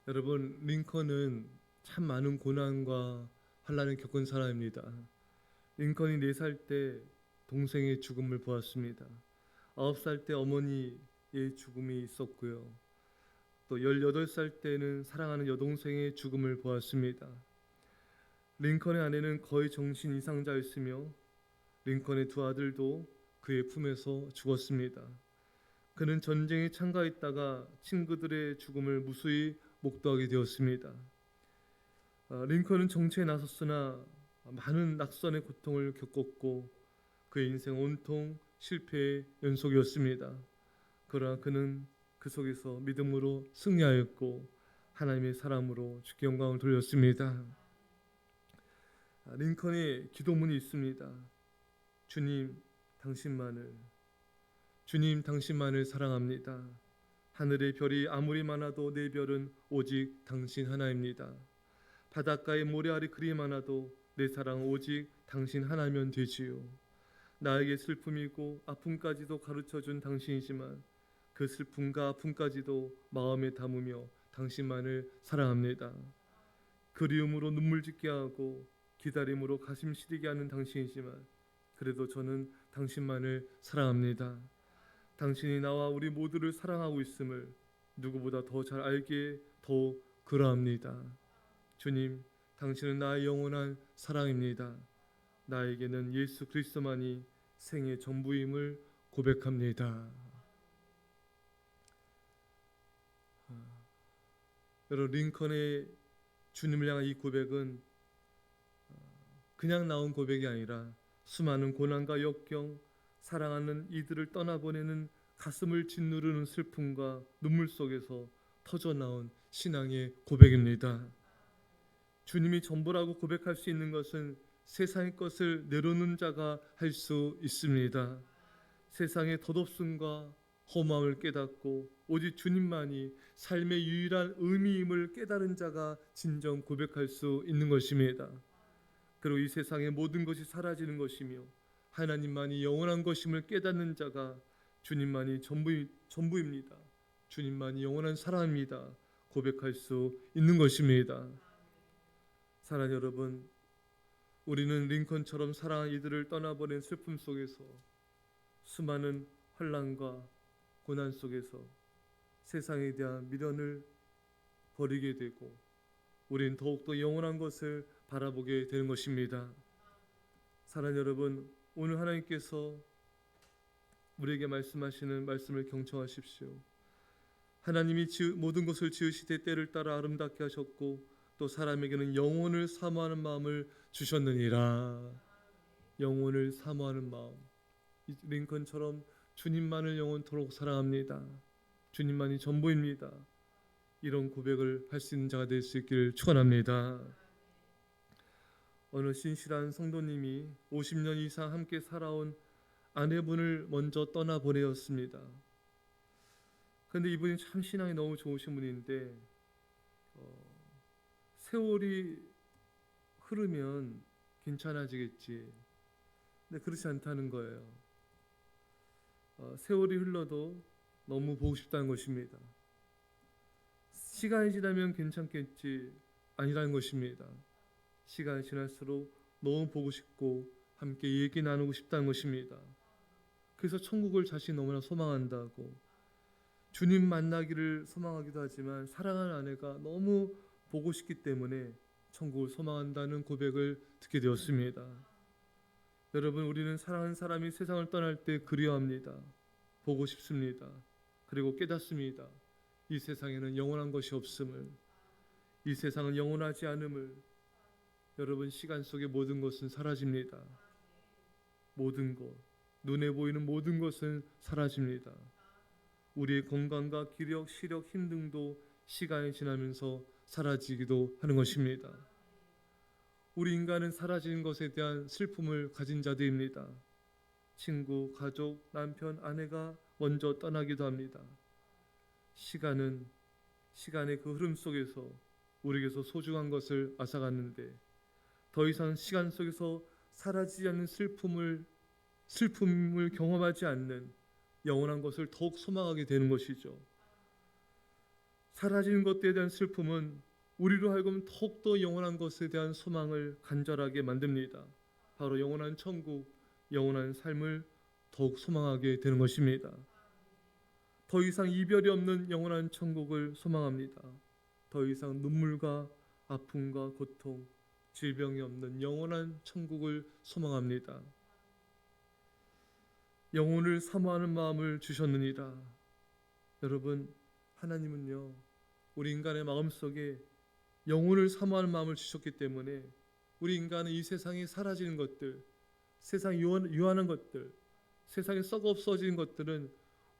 여러분, 링컨은 참 많은 고난과 환난을 겪은 사람입니다. 링컨이 4살 때 동생의 죽음을 보았습니다. 9살 때 어머니의 죽음이 있었고요. 또 18살 때는 사랑하는 여동생의 죽음을 보았습니다. 링컨의 아내는 거의 정신 이상자였으며 링컨의 두 아들도 그의 품에서 죽었습니다. 그는 전쟁에 참가했다가 친구들의 죽음을 무수히 목도하게 되었습니다. 링컨은 정치에 나섰으나 많은 낙선의 고통을 겪었고 그의 인생 온통 실패의 연속이었습니다. 그러나 그는 그 속에서 믿음으로 승리하였고 하나님의 사람으로 주께 영광을 돌렸습니다. 링컨의 기도문이 있습니다. 주님, 당신만을 주님, 당신만을 사랑합니다. 하늘의 별이 아무리 많아도 내 별은 오직 당신 하나입니다. 바닷가의 모래알이 그리 많아도 내 사랑은 오직 당신 하나면 되지요. 나에게 슬픔이고 아픔까지도 가르쳐준 당신이지만 그 슬픔과 아픔까지도 마음에 담으며 당신만을 사랑합니다. 그리움으로 눈물 짓게 하고 기다림으로 가슴 시리게 하는 당신이지만 그래도 저는 당신만을 사랑합니다. 당신이 나와 우리 모두를 사랑하고 있음을 누구보다 더 잘 알기에 더 그러합니다. 주님, 당신은 나의 영원한 사랑입니다. 나에게는 예수 그리스도만이 생의 전부임을 고백합니다. 여러분, 링컨의 주님을 향한 이 고백은 그냥 나온 고백이 아니라 수많은 고난과 역경, 사랑하는 이들을 떠나보내는 가슴을 짓누르는 슬픔과 눈물 속에서 터져나온 신앙의 고백입니다. 주님이 전부라고 고백할 수 있는 것은 세상의 것을 내려놓는 자가 할 수 있습니다. 세상의 덧없음과 허무함을 깨닫고 오직 주님만이 삶의 유일한 의미임을 깨달은 자가 진정 고백할 수 있는 것입니다. 그리고 이 세상의 모든 것이 사라지는 것이며 하나님만이 영원한 것임을 깨닫는 자가 주님만이 전부입니다. 주님만이 영원한 사랑입니다. 고백할 수 있는 것입니다. 사랑하는 여러분, 우리는 링컨처럼 사랑하는 이들을 떠나보낸 슬픔 속에서 수많은 환난과 고난 속에서 세상에 대한 미련을 버리게 되고 우리는 더욱더 영원한 것을 바라보게 되는 것입니다. 사랑하는 여러분, 오늘 하나님께서 우리에게 말씀하시는 말씀을 경청하십시오. 하나님이 모든 것을 지으시되 때를 따라 아름답게 하셨고 또 사람에게는 영혼을 사모하는 마음을 주셨느니라. 영혼을 사모하는 마음. 링컨처럼 주님만을 영원토록 사랑합니다. 주님만이 전부입니다. 이런 고백을 할 수 있는 자가 될 수 있기를 축원합니다. 어느 신실한 성도님이 50년 이상 함께 살아온 아내분을 먼저 떠나보내었습니다. 그런데 이분이 참 신앙이 너무 좋으신 분인데 세월이 흐르면 괜찮아지겠지. 근데 그렇지 않다는 거예요. 세월이 흘러도 너무 보고 싶다는 것입니다. 시간이 지나면 괜찮겠지 아니라는 것입니다. 시간이 지날수록 너무 보고 싶고 함께 얘기 나누고 싶다는 것입니다. 그래서 천국을 자신이 너무나 소망한다고 주님 만나기를 소망하기도 하지만 사랑하는 아내가 너무 보고 싶기 때문에 천국을 소망한다는 고백을 듣게 되었습니다. 여러분, 우리는 사랑하는 사람이 세상을 떠날 때 그리워합니다. 보고 싶습니다. 그리고 깨닫습니다. 이 세상에는 영원한 것이 없음을, 이 세상은 영원하지 않음을. 여러분, 시간 속의 모든 것은 사라집니다. 모든 것, 눈에 보이는 모든 것은 사라집니다. 우리의 건강과 기력, 시력, 힘 등도 시간이 지나면서 사라지기도 하는 것입니다. 우리 인간은 사라지는 것에 대한 슬픔을 가진 자들입니다. 친구, 가족, 남편, 아내가 먼저 떠나기도 합니다. 시간의 그 흐름 속에서 우리에게서 소중한 것을 앗아갔는데 더 이상 시간 속에서 사라지지 않는 슬픔을 경험하지 않는 영원한 것을 더욱 소망하게 되는 것이죠. 사라지는 것들에 대한 슬픔은 우리로 하여금 더욱더 영원한 것에 대한 소망을 간절하게 만듭니다. 바로 영원한 천국, 영원한 삶을 더욱 소망하게 되는 것입니다. 더 이상 이별이 없는 영원한 천국을 소망합니다. 더 이상 눈물과 아픔과 고통, 질병이 없는 영원한 천국을 소망합니다. 영혼을 사모하는 마음을 주셨느니라. 여러분, 하나님은요, 우리 인간의 마음속에 영혼을 사모하는 마음을 주셨기 때문에 우리 인간은 이 세상에 사라지는 것들, 세상에 유한한 것들, 세상에 썩어 없어지는 것들은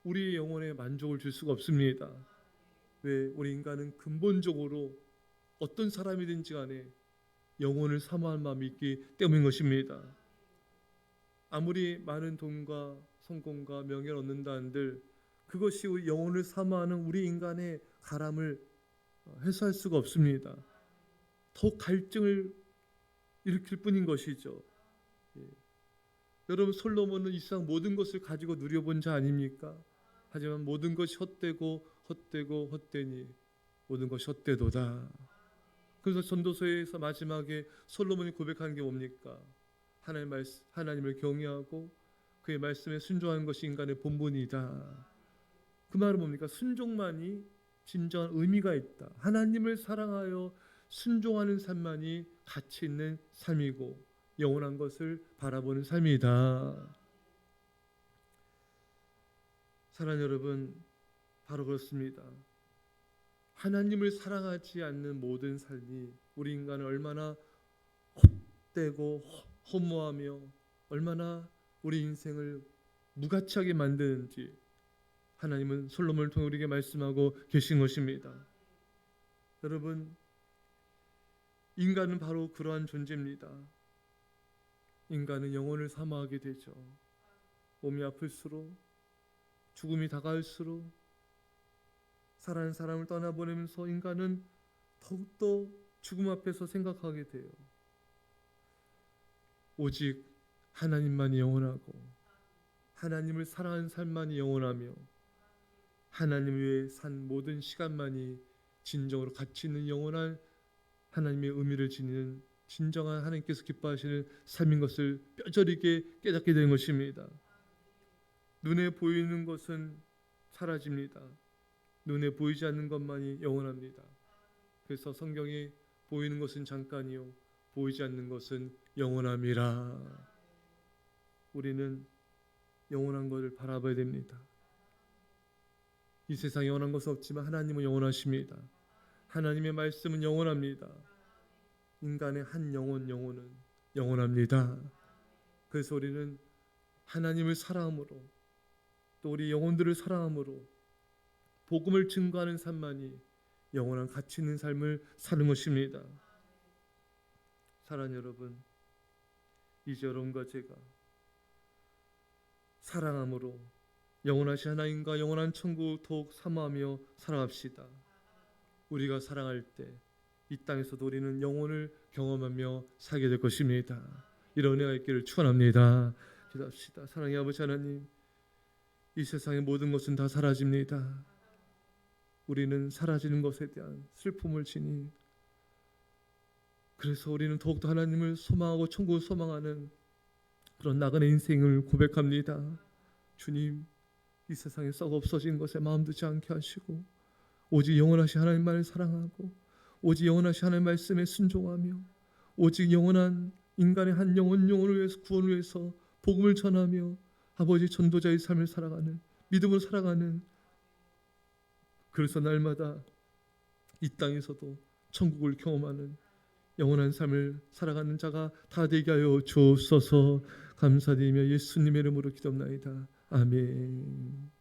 우리의 영혼에 만족을 줄 수가 없습니다. 왜? 우리 인간은 근본적으로 어떤 사람이든지 간에 영혼을 사모하는 마음이 있기 때문인 것입니다. 아무리 많은 돈과 성공과 명예를 얻는다 한들 그것이 우리 영혼을 사모하는 우리 인간의 가람을 해소할 수가 없습니다. 더 갈증을 일으킬 뿐인 것이죠. 예. 여러분, 솔로몬은 이 세상 모든 것을 가지고 누려본 자 아닙니까? 하지만 모든 것이 헛되고 헛되니 모든 것이 헛되도다. 그래서 전도서에서 마지막에 솔로몬이 고백하는 게 뭡니까? 하나님을 경외하고 그의 말씀에 순종하는 것이 인간의 본분이다. 그 말은 뭡니까? 순종만이 진정한 의미가 있다. 하나님을 사랑하여 순종하는 삶만이 가치 있는 삶이고 영원한 것을 바라보는 삶이다. 사랑하는 여러분, 바로 그렇습니다. 하나님을 사랑하지 않는 모든 삶이 우리 인간을 얼마나 헛되고 허무하며 얼마나 우리 인생을 무가치하게 만드는지 하나님은 솔로몬을 통해 우리에게 말씀하고 계신 것입니다. 여러분, 인간은 바로 그러한 존재입니다. 인간은 영혼을 사모하게 되죠. 몸이 아플수록, 죽음이 다가올수록, 사랑하는 사람을 떠나보내면서 인간은 더욱더 죽음 앞에서 생각하게 돼요. 오직 하나님만이 영원하고 하나님을 사랑하는 삶만이 영원하며 하나님 외에 산 모든 시간만이 진정으로 가치 있는 영원한 하나님의 의미를 지니는 진정한 하나님께서 기뻐하시는 삶인 것을 뼈저리게 깨닫게 되는 것입니다. 눈에 보이는 것은 사라집니다. 눈에 보이지 않는 것만이 영원합니다. 그래서 성경에 보이는 것은 잠깐이요 보이지 않는 것은 영원함이라. 우리는 영원한 것을 바라봐야 됩니다. 이 세상에 영원한 것은 없지만 하나님은 영원하십니다. 하나님의 말씀은 영원합니다. 인간의 한 영혼은 영원합니다. 그래서 우리는 하나님을 사랑함으로 또 우리 영혼들을 사랑함으로 복음을 증거하는 삶만이 영원한 가치 있는 삶을 사는 것입니다. 사랑하는 여러분, 이제 여러분과 제가 사랑함으로 영원하신 하나님과 영원한 천국 더욱 사모하며 살아갑시다. 우리가 사랑할 때 이 땅에서도 우리는 영혼을 경험하며 살게 될 것입니다. 이런 은혜가 있기를 축원합니다. 기도합시다. 사랑의 아버지 하나님, 이 세상의 모든 것은 다 사라집니다. 우리는 사라지는 것에 대한 슬픔을 지니 그래서 우리는 더욱더 하나님을 소망하고 천국을 소망하는 그런 나그네 인생을 고백합니다. 주님, 이 세상에 썩어 없어진 것에 마음 두지 않게 하시고 오직 영원하신 하나님만을 사랑하고 오직 영원하신 하나님 말씀에 순종하며 오직 영원한 인간의 한 영혼을 위해서 구원을 위해서 복음을 전하며 아버지 전도자의 삶을 살아가는 믿음으로 살아가는 그래서 날마다 이 땅에서도 천국을 경험하는 영원한 삶을 살아가는 자가 다 되게 하여 주옵소서. 감사드리며 예수님의 이름으로 기도합나이다. 아멘.